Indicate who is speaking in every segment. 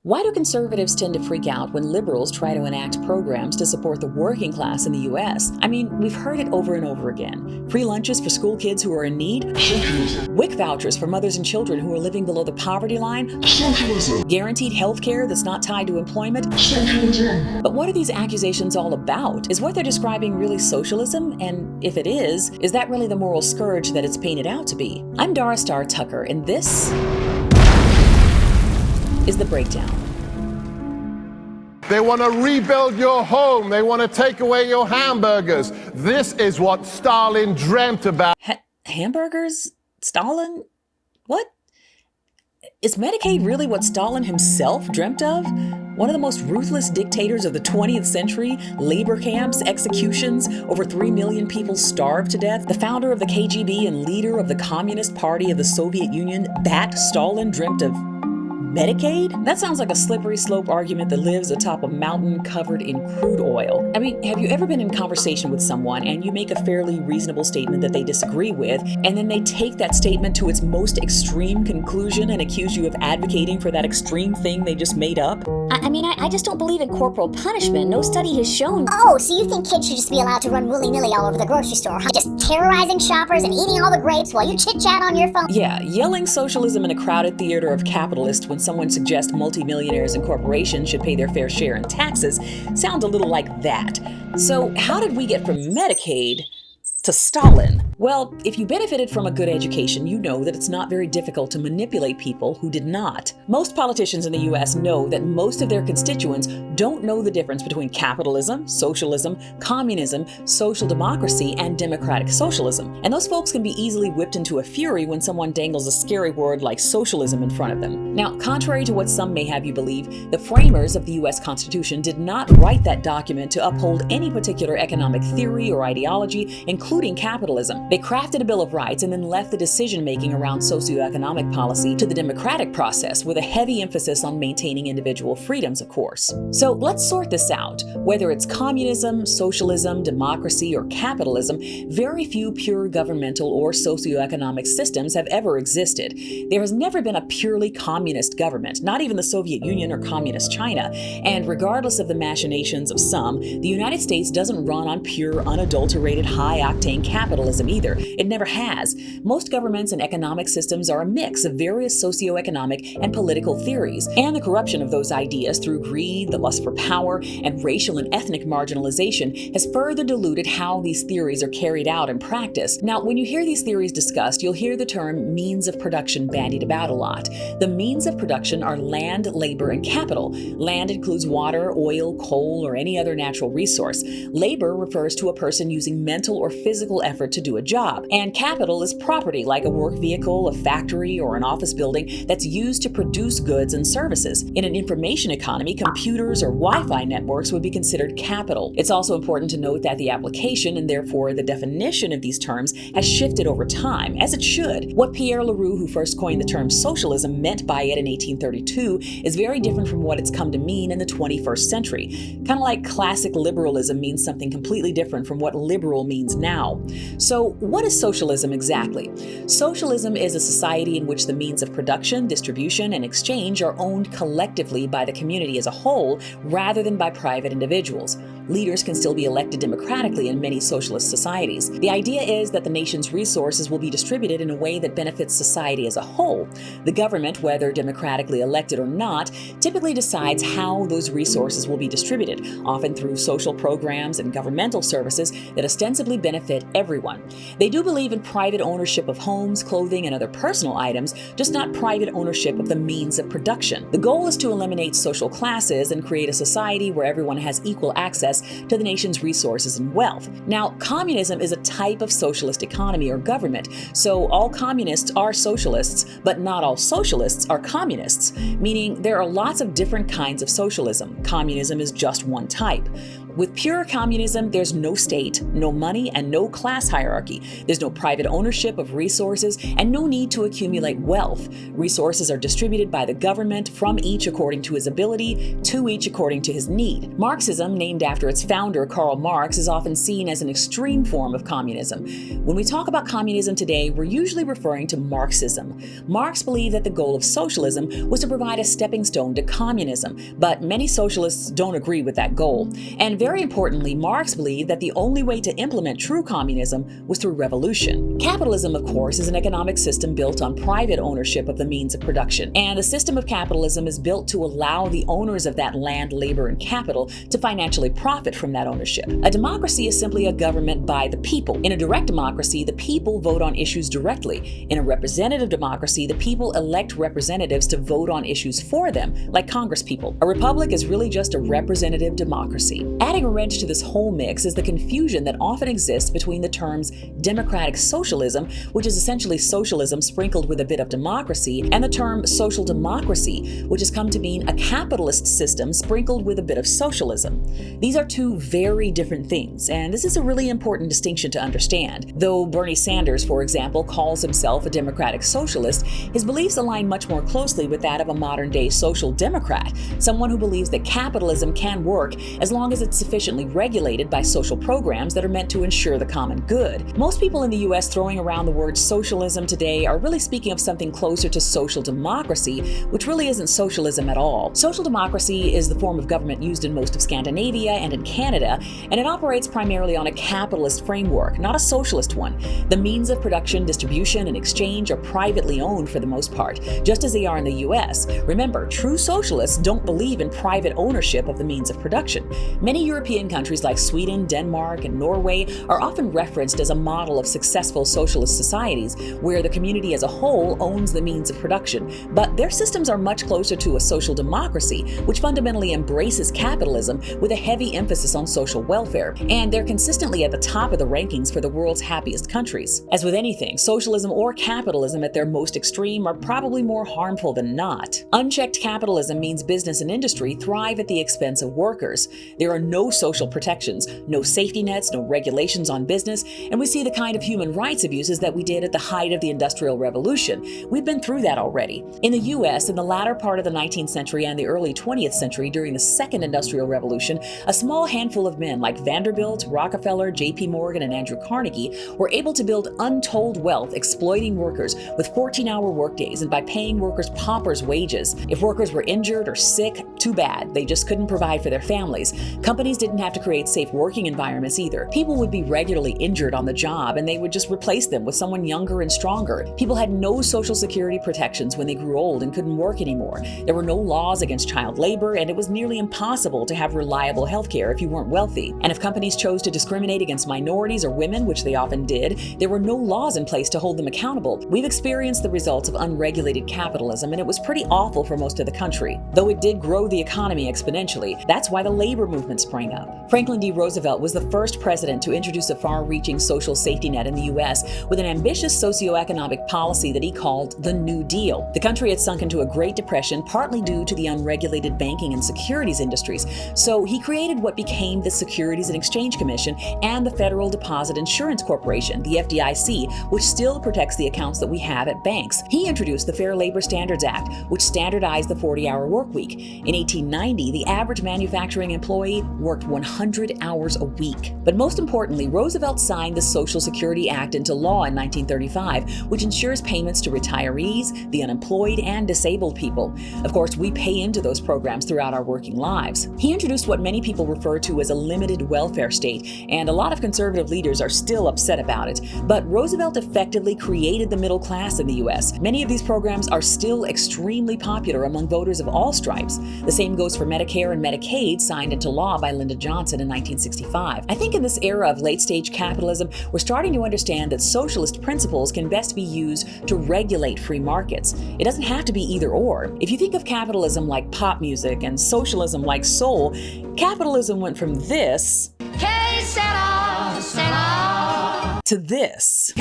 Speaker 1: Why do conservatives tend to freak out when liberals try to enact programs to support the working class in the U.S.? I mean, we've heard it over and over again. Free lunches for school kids who are in need? Socialism. WIC vouchers for mothers and children who are living below the poverty line? Socialism. Guaranteed health care that's not tied to employment? Socialism. But what are these accusations all about? Is what they're describing really socialism? And if it is that really the moral scourge that it's painted out to be? I'm Dara Starr Tucker, and this is The Breakdown.
Speaker 2: They want to rebuild your home. They want to take away your hamburgers. This is what Stalin dreamt about.
Speaker 1: Hamburgers? Stalin? What? Is Medicaid really what Stalin himself dreamt of? One of the most ruthless dictators of the 20th century, labor camps, executions, over 3 million people starved to death, the founder of the KGB and leader of the Communist Party of the Soviet Union, that Stalin dreamt of Medicaid? That sounds like a slippery slope argument that lives atop a mountain covered in crude oil. I mean, have you ever been in conversation with someone and you make a fairly reasonable statement that they disagree with, and then they take that statement to its most extreme conclusion and accuse you of advocating for that extreme thing they just made up?
Speaker 3: I just don't believe in corporal punishment. No study has shown.
Speaker 4: Oh, so you think kids should just be allowed to run willy-nilly all over the grocery store, huh? Just terrorizing shoppers and eating all the grapes while you chit-chat on your phone?
Speaker 1: Yeah, yelling socialism in a crowded theater of capitalists when someone suggests multimillionaires and corporations should pay their fair share in taxes sounds a little like that. So how did we get from Medicaid to Stalin? Well, if you benefited from a good education, you know that it's not very difficult to manipulate people who did not. Most politicians in the US know that most of their constituents don't know the difference between capitalism, socialism, communism, social democracy, and democratic socialism. And those folks can be easily whipped into a fury when someone dangles a scary word like socialism in front of them. Now, contrary to what some may have you believe, the framers of the US Constitution did not write that document to uphold any particular economic theory or ideology, including capitalism. They crafted a Bill of Rights and then left the decision-making around socioeconomic policy to the democratic process, with a heavy emphasis on maintaining individual freedoms, of course. So let's sort this out. Whether it's communism, socialism, democracy, or capitalism, very few pure governmental or socioeconomic systems have ever existed. There has never been a purely communist government, not even the Soviet Union or communist China. And regardless of the machinations of some, the United States doesn't run on pure, unadulterated, high-octane capitalism either. It never has. Most governments and economic systems are a mix of various socioeconomic and political theories, and the corruption of those ideas through greed, the lust for power, and racial and ethnic marginalization has further diluted how these theories are carried out in practice. Now, when you hear these theories discussed, you'll hear the term means of production bandied about a lot. The means of production are land, labor, and capital. Land includes water, oil, coal, or any other natural resource. Labor refers to a person using mental or physical effort to do a job. And capital is property, like a work vehicle, a factory, or an office building that's used to produce goods and services. In an information economy, computers or Wi-Fi networks would be considered capital. It's also important to note that the application, and therefore the definition of these terms, has shifted over time, as it should. What Pierre Leroux, who first coined the term socialism, meant by it in 1832 is very different from what it's come to mean in the 21st century. Kind of like classic liberalism means something completely different from what liberal means now. So what is socialism exactly? Socialism is a society in which the means of production, distribution, and exchange are owned collectively by the community as a whole rather than by private individuals. Leaders can still be elected democratically in many socialist societies. The idea is that the nation's resources will be distributed in a way that benefits society as a whole. The government, whether democratically elected or not, typically decides how those resources will be distributed, often through social programs and governmental services that ostensibly benefit everyone. They do believe in private ownership of homes, clothing, and other personal items, just not private ownership of the means of production. The goal is to eliminate social classes and create a society where everyone has equal access to the nation's resources and wealth. Now, communism is a type of socialist economy or government, so all communists are socialists, but not all socialists are communists, meaning there are lots of different kinds of socialism. Communism is just one type. With pure communism, there's no state, no money, and no class hierarchy. There's no private ownership of resources and no need to accumulate wealth. Resources are distributed by the government from each according to his ability, to each according to his need. Marxism, named after its founder Karl Marx, is often seen as an extreme form of communism. When we talk about communism today, we're usually referring to Marxism. Marx believed that the goal of socialism was to provide a stepping stone to communism, but many socialists don't agree with that goal. And very importantly, Marx believed that the only way to implement true communism was through revolution. Capitalism, of course, is an economic system built on private ownership of the means of production. And the system of capitalism is built to allow the owners of that land, labor, and capital to financially profit from that ownership. A democracy is simply a government by the people. In a direct democracy, the people vote on issues directly. In a representative democracy, the people elect representatives to vote on issues for them, like congresspeople. A republic is really just a representative democracy. Adding a wrench to this whole mix is the confusion that often exists between the terms democratic socialism, which is essentially socialism sprinkled with a bit of democracy, and the term social democracy, which has come to mean a capitalist system sprinkled with a bit of socialism. These are two very different things, and this is a really important distinction to understand. Though Bernie Sanders, for example, calls himself a democratic socialist, his beliefs align much more closely with that of a modern-day social democrat, someone who believes that capitalism can work as long as it's sufficiently regulated by social programs that are meant to ensure the common good. Most people in the US throwing around the word socialism today are really speaking of something closer to social democracy, which really isn't socialism at all. Social democracy is the form of government used in most of Scandinavia and in Canada, and it operates primarily on a capitalist framework, not a socialist one. The means of production, distribution, and exchange are privately owned for the most part, just as they are in the US. Remember, true socialists don't believe in private ownership of the means of production. Many European countries like Sweden, Denmark, and Norway are often referenced as a model of successful socialist societies where the community as a whole owns the means of production, but their systems are much closer to a social democracy, which fundamentally embraces capitalism with a heavy emphasis on social welfare, and they're consistently at the top of the rankings for the world's happiest countries. As with anything, socialism or capitalism at their most extreme are probably more harmful than not. Unchecked capitalism means business and industry thrive at the expense of workers. There are no social protections, no safety nets, no regulations on business, and we see the kind of human rights abuses that we did at the height of the Industrial Revolution. We've been through that already. In the US, in the latter part of the 19th century and the early 20th century during the Second Industrial Revolution, a small handful of men like Vanderbilt, Rockefeller, J.P. Morgan, and Andrew Carnegie were able to build untold wealth exploiting workers with 14-hour workdays and by paying workers paupers' wages. If workers were injured or sick, too bad. They just couldn't provide for their families. Companies didn't have to create safe working environments either. People would be regularly injured on the job and they would just replace them with someone younger and stronger. People had no social security protections when they grew old and couldn't work anymore. There were no laws against child labor, and it was nearly impossible to have reliable health care if you weren't wealthy. And if companies chose to discriminate against minorities or women, which they often did, there were no laws in place to hold them accountable. We've experienced the results of unregulated capitalism, and it was pretty awful for most of the country. Though it did grow the economy exponentially, that's why the labor movement sprang up. Franklin D. Roosevelt was the first president to introduce a far-reaching social safety net in the U.S. with an ambitious socioeconomic policy that he called the New Deal. The country had sunk into a Great Depression, partly due to the unregulated banking and securities industries, so he created what became the Securities and Exchange Commission and the Federal Deposit Insurance Corporation, the FDIC, which still protects the accounts that we have at banks. He introduced the Fair Labor Standards Act, which standardized the 40-hour work week. In 1890, the average manufacturing employee worked 100 hours a week. But most importantly, Roosevelt signed the Social Security Act into law in 1935, which ensures payments to retirees, the unemployed, and disabled people. Of course, we pay into those programs throughout our working lives. He introduced what many people refer to as a limited welfare state, and a lot of conservative leaders are still upset about it. But Roosevelt effectively created the middle class in the U.S. Many of these programs are still extremely popular among voters of all stripes. The same goes for Medicare and Medicaid, signed into law by Lyndon Johnson in 1965. I think in this era of late-stage capitalism, we're starting to understand that socialist principles can best be used to regulate free markets. It doesn't have to be either or. If you think of capitalism like pop music and socialism like soul, capitalism went from this to this.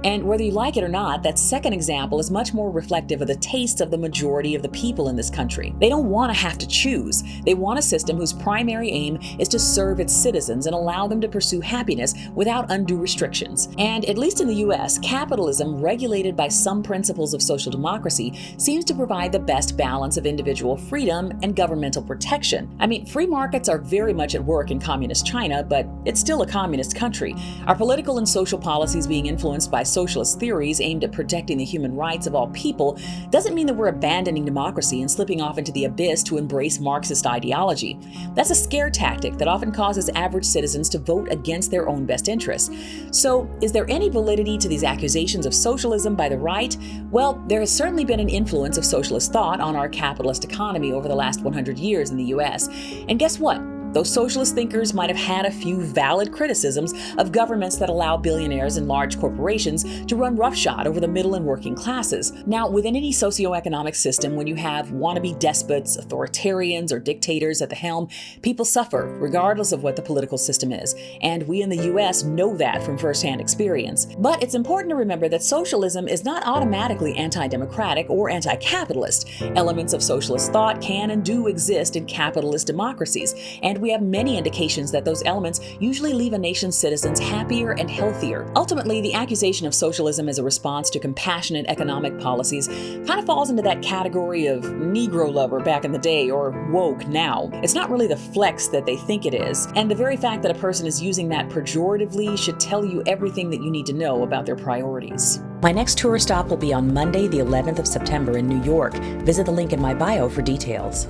Speaker 1: And whether you like it or not, that second example is much more reflective of the tastes of the majority of the people in this country. They don't want to have to choose. They want a system whose primary aim is to serve its citizens and allow them to pursue happiness without undue restrictions. And at least in the US, capitalism, regulated by some principles of social democracy, seems to provide the best balance of individual freedom and governmental protection. I mean, free markets are very much at work in communist China, but it's still a communist country. Our political and social policies being influenced by socialist theories aimed at protecting the human rights of all people doesn't mean that we're abandoning democracy and slipping off into the abyss to embrace Marxist ideology. That's a scare tactic that often causes average citizens to vote against their own best interests. So, is there any validity to these accusations of socialism by the right? Well, there has certainly been an influence of socialist thought on our capitalist economy over the last 100 years in the US. And guess what? Those socialist thinkers might have had a few valid criticisms of governments that allow billionaires and large corporations to run roughshod over the middle and working classes. Now, within any socioeconomic system, when you have wannabe despots, authoritarians, or dictators at the helm, people suffer, regardless of what the political system is. And we in the US know that from firsthand experience. But it's important to remember that socialism is not automatically anti-democratic or anti-capitalist. Elements of socialist thought can and do exist in capitalist democracies, and we have many indications that those elements usually leave a nation's citizens happier and healthier. Ultimately, the accusation of socialism as a response to compassionate economic policies kind of falls into that category of Negro lover back in the day or woke now. It's not really the flex that they think it is, and the very fact that a person is using that pejoratively should tell you everything that you need to know about their priorities. My next tour stop will be on Monday, the 11th of September in New York. Visit the link in my bio for details.